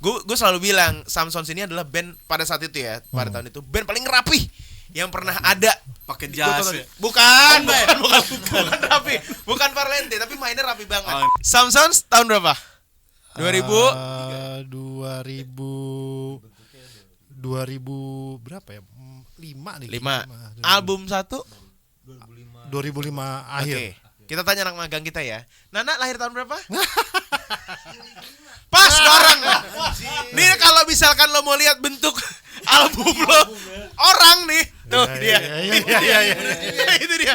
Gue selalu bilang Samsons ini adalah band pada saat itu ya, pada tahun itu band paling rapih yang pernah ada. Pakai jas ya? Bukan rapi, bukan Parlente, tapi mainnya rapi banget. Samsons tahun berapa? 2000 berapa ya? 5 nih. 5. Album 1 2005 akhir. Oke. Kita tanya anak magang kita ya. Nana lahir tahun berapa? Pas bareng. Nih kalau misalkan lo mau lihat bentuk album lo, orang nih. Tuh dia. Iya. Itu dia.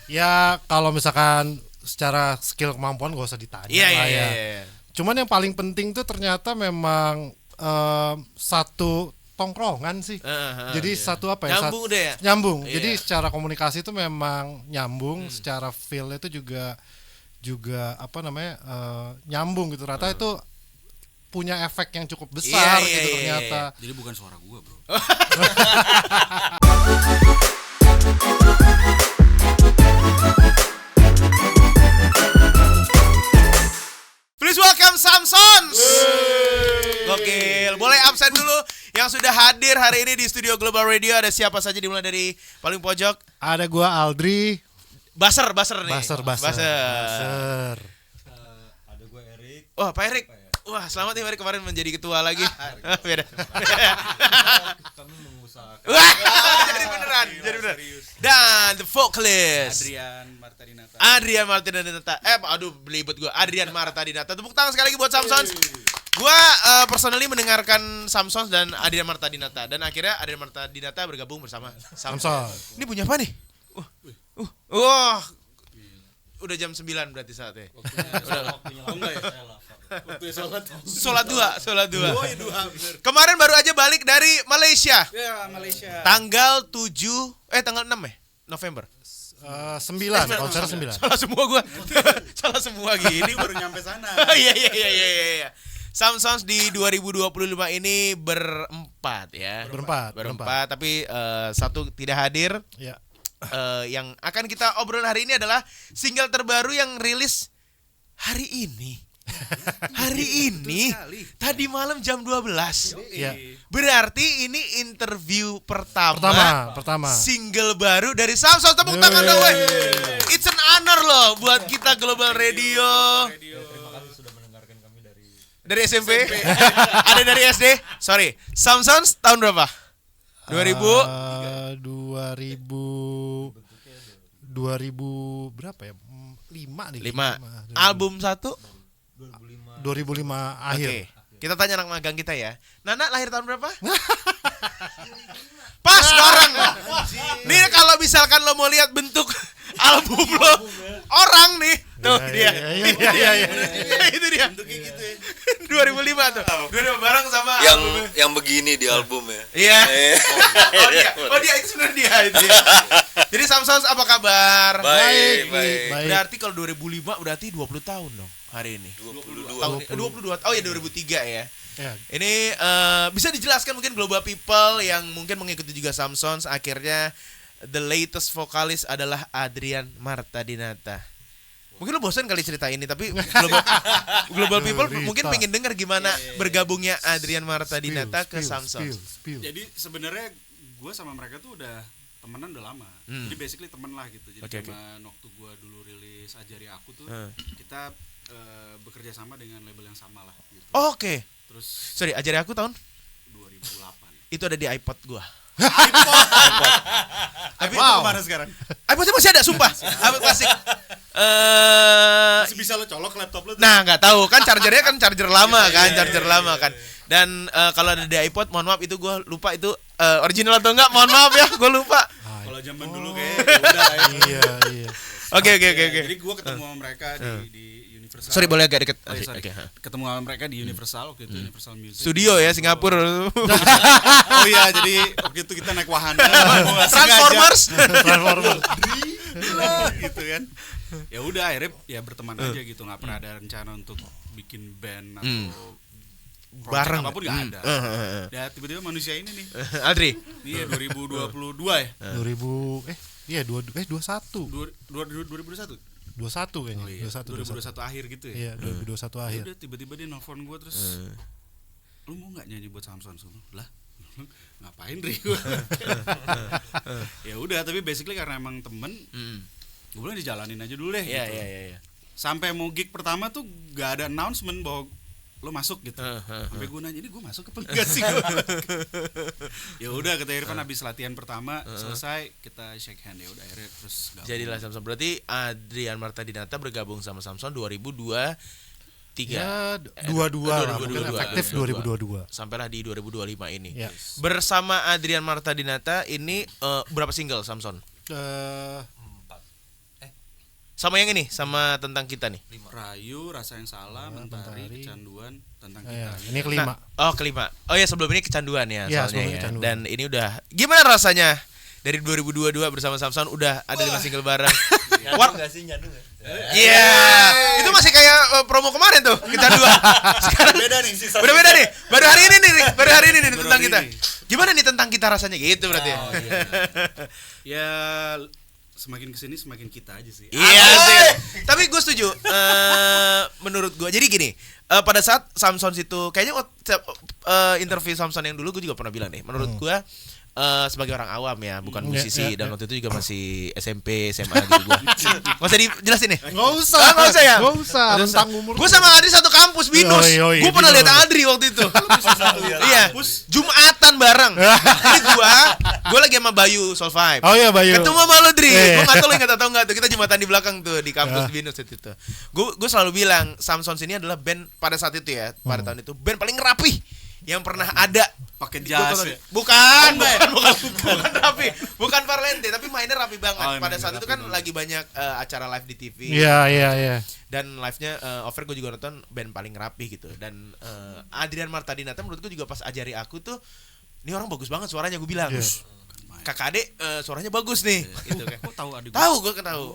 Ya kalau misalkan secara skill kemampuan gak usah ditanya lah ya. Iya. Cuman yang paling penting tuh ternyata memang satu tongkrongan sih. Jadi satu apa ya? Nyambung deh ya. Nyambung. Iya. Jadi secara komunikasi itu memang nyambung, secara feel itu juga apa namanya? Nyambung gitu. Rata itu punya efek yang cukup besar gitu ternyata. Jadi bukan suara gua, bro. Please welcome Samsons. Gokil. Boleh absen dulu yang sudah hadir hari ini di studio Global Radio. Ada siapa saja, dimulai dari paling pojok. Ada gua Aldri. Baser nih. Baser. Ada gua Erik. Wah, Pak Erik. Wah, selamat nih, Erik kemarin menjadi ketua lagi. Beda. Kami mengusahakan. Wah, jadi beneran. Dan the vocalist Adrian Martadinata. Aduh, belibet gua. Adrian Martadinata. Tepuk tangan sekali lagi buat Samsons. Gua personally mendengarkan Samsons dan Adrian Martadinata, dan akhirnya Adrian Martadinata bergabung bersama Samsons. Ini punya apa nih? Wah. Udah jam 9 berarti saatnya. Waktunya Sholat dua. Kemarin baru aja balik dari Malaysia. Ya, Malaysia. Tanggal 6 ya? November. 9, konser 9. Salah semua gua. Salah semua gini. Baru nyampe sana. Iya. Samsons di 2025 ini berempat ya. Berempat, tapi satu tidak hadir. Ya. Yang akan kita obrol hari ini adalah single terbaru yang rilis hari ini. Tadi malam jam 12. Ya. Berarti ini interview pertama. Single baru dari Samsons. Tepuk tangan dong, weh. It's an honor loh buat kita Global Radio. Terima kasih sudah mendengarkan kami dari SMP. Ada dari SD. Sorry. Samsons tahun berapa? 2000 berapa ya? 5 nih. 5. Album 1 2005 akhir. Oke. Kita tanya anak magang kita ya. Nana lahir tahun berapa? Pas bareng. Nih kalau misalkan lo mau lihat bentuk album lo, orang nih. Tuh dia. Iya. Itu dia. Bentuknya gitu ya. 2005 tuh. 2005 bareng sama yang begini di album ya. Iya. Oh dia itu sebenarnya dia itu. Jadi Samsons apa kabar? Baik. Berarti kalau 2005 berarti 20 tahun dong hari ini. 22. Oh ya 2003 ya. Ya. Ini bisa dijelaskan mungkin Global People yang mungkin mengikuti juga Samsons, akhirnya the latest vokalis adalah Adrian Martadinata. Mungkin lo bosan kali cerita ini, tapi Global People mungkin pengen dengar gimana bergabungnya Adrian Martadinata ke Samsons. Jadi sebenarnya gue sama mereka tuh udah temenan udah lama. Jadi basically temen lah gitu. Jadi zaman waktu gue dulu rilis Ajari Aku tuh kita bekerja sama dengan label yang sama lah gitu. Oke. Terus Sorry, Ajari Aku tahun 2008. itu ada di iPod gua. Tapi itu kemana sekarang? iPodnya masih ada, sumpah. iPod klasik. Masih bisa lo colok laptop lo tuh. Nah, nggak tahu kan chargernya kan charger lama kan. Dan kalau ada di iPod, mohon maaf itu gue lupa itu original atau enggak, mohon maaf ya, gue lupa. Kalau zaman dulu kayak udah ya. Iya. Oke. Jadi gue ketemu sama mereka di Universal. Sorry, boleh agak deket. Sorry. Ketemu sama mereka di Universal waktu itu, Universal Music. Studio ya, Singapura. Oh iya, jadi waktu itu kita naik wahana. Transformers. Gitu kan. Ya udah akhirnya ya berteman aja gitu, nggak pernah ada rencana untuk bikin band atau Bareng apapun nggak ada. Ya tiba-tiba manusia ini nih. Adri. Iya 2022 ya. 21. 2021. 21 kayaknya. Oh, iya. 2021 akhir gitu ya. Iya, 2021 akhir. Udah tiba-tiba dia nelfon gue terus lu mau nggak nyanyi buat Samson? Lah ngapain Ri? Ya udah, tapi basically karena emang temen, gue bilang dijalanin aja dulu deh. Iya. Sampai mau gig pertama tuh gak ada announcement bahwa lo masuk gitu. Sampai gue nanya, ini gue masuk apa enggak sih? Ya udah, kata Irfan habis latihan pertama selesai, kita shake hand, ya udah akhirnya terus gabung. Jadilah Samson. Berarti Adrian Marta Dinata bergabung sama Samson 2023. Ya, 22 lah, mungkin 2022. efektif 2022. Sampailah di 2025 ini. Ya. Bersama Adrian Marta Dinata ini berapa single Samson? Sama yang ini, sama tentang kita nih. Rayu, Rasa yang Salah, Mentari, Kecanduan, Tentang Ya, Kita. ini kelima. Kelima. Oh ya, sebelum ini Kecanduan ya, Ya, soalnya sebelum ya. Kecanduan. Dan ini udah gimana rasanya dari 2022 bersama Samson udah ada 5 single bareng. Nyadu nggak sih, nyadu nggak? Iya. Itu masih kayak promo kemarin tuh, Kecanduan. Sekarang Beda nih sisa. udah beda nih. Baru hari ini nih Baru tentang hari kita. ini. Gimana nih tentang kita rasanya gitu berarti? Oh, iya. Ya semakin kesini semakin kita aja sih. Iya sih. Tapi gue setuju. Menurut gue, jadi gini. Pada saat Samson itu, kayaknya interview Samson yang dulu gue juga pernah bilang nih. Menurut gue sebagai orang awam ya, bukan musisi, dan waktu itu juga masih SMP, SMA gitu gue. Nggak usah dijelasin nih. Nggak usah. Nggak usah ya. Nggak usah. Tentang umur. Gue sama Adri satu kampus binus. Yoi, Gue pernah binus. lihat Adri waktu itu. Iya. Jumatan bareng. Jadi gue lagi sama Bayu Soul Vibe. Oh iya, Bayu. Ketemu sama lo, Dri. Iya. Gue nggak tahu lo ingat atau nggak tuh. Kita jumatan di belakang tuh di kampus binus itu. Gue selalu bilang Samson ini adalah band pada saat itu ya, pada tahun itu band paling rapih yang pernah ada. Pakai jas ya. Bukan rapi, bukan Parlente, tapi mainnya rapi banget. Oh, Pada mainnya saat itu rapi kan banget. lagi banyak acara live di TV. Iya. Dan live-nya Over gue juga nonton, band paling rapi gitu. Dan Adrian Marta Dinata menurut gue juga pas ajari aku tuh, ini orang bagus banget suaranya, gue bilang. Iya. Kakak adek suaranya bagus nih gitu kan. Kok tahu adik? Tahu, gue tahu.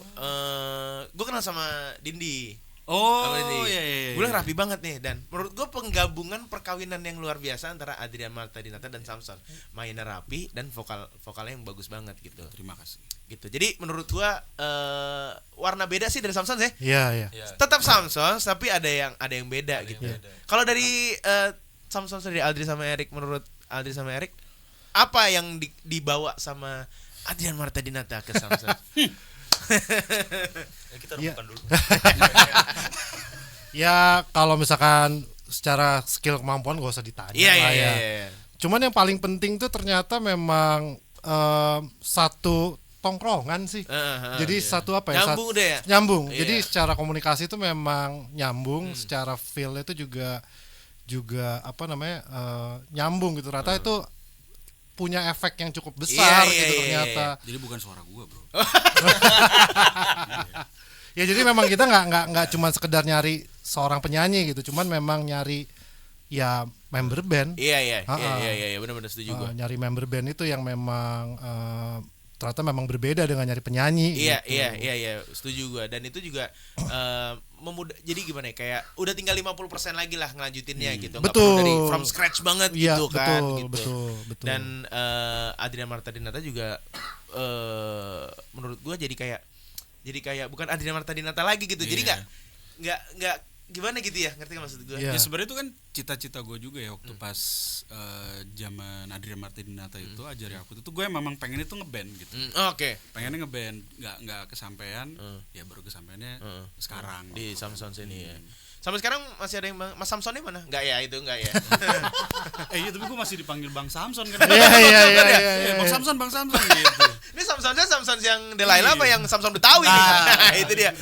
Gue kenal sama Dindi. Oh Sama Dindi. iya. Gue bilang rapi banget nih, dan menurut gue penggabungan perkawinan yang luar biasa antara Adrian Marta Dinata dan Samson. Mainnya rapi dan vokalnya yang bagus banget gitu. Terima kasih. Gitu. Jadi menurut gue warna beda sih dari Samson ya. Iya. Tetap Samson tapi ada yang beda gitu. Kalau dari Samson dari Aldri sama Erik, menurut Aldri sama Erik apa yang dibawa sama Adrian Marta Dinata ke Samson? Kita Iya. rebukan dulu. Ya kalau misalkan secara skill kemampuan gak usah ditanya lah ya. Iya. Cuman yang paling penting tuh ternyata memang satu tongkrongan sih. Jadi satu apa ya? Nyambung deh ya. Nyambung. Iya. Jadi secara komunikasi itu memang nyambung, secara feel itu juga apa namanya? Nyambung gitu. Rata itu punya efek yang cukup besar Iya, gitu iya, ternyata. Jadi bukan suara gua, Bro. Ya jadi memang kita nggak cuma sekedar nyari seorang penyanyi gitu, cuman memang nyari ya member band. Iya, benar-benar setuju gue. Nyari member band itu yang memang ternyata memang berbeda dengan nyari penyanyi. Iya, gitu. iya, setuju gue. Dan itu juga jadi gimana ya, kayak udah tinggal 50% lagi lah ngelanjutinnya gitu. Nggak Betul. perlu dari from scratch banget Iya, gitu kan. betul. Dan Adrian Marta Dinata juga menurut gue jadi kayak bukan Adrian Marta Dinata lagi gitu. Jadi nggak gimana gitu ya, ngerti nggak maksud gue? Iya. Ya sebenarnya itu kan cita-cita gue juga ya waktu pas zaman Adrian Marta Dinata itu ajari aku tuh gue memang pengen itu ngeband gitu. Oke. Pengennya ngeband, nggak kesampaian, ya baru kesampaiannya sekarang Di Samson sini ya. Sampai sekarang masih ada yang Mas Samsonnya mana? Enggak ya, itu enggak ya. Iya tapi gue masih dipanggil Bang Samson kan. Iya. Bang Samson gitu. Ini Samson yang Delilah apa yang Samson Betawi nih? Itu dia.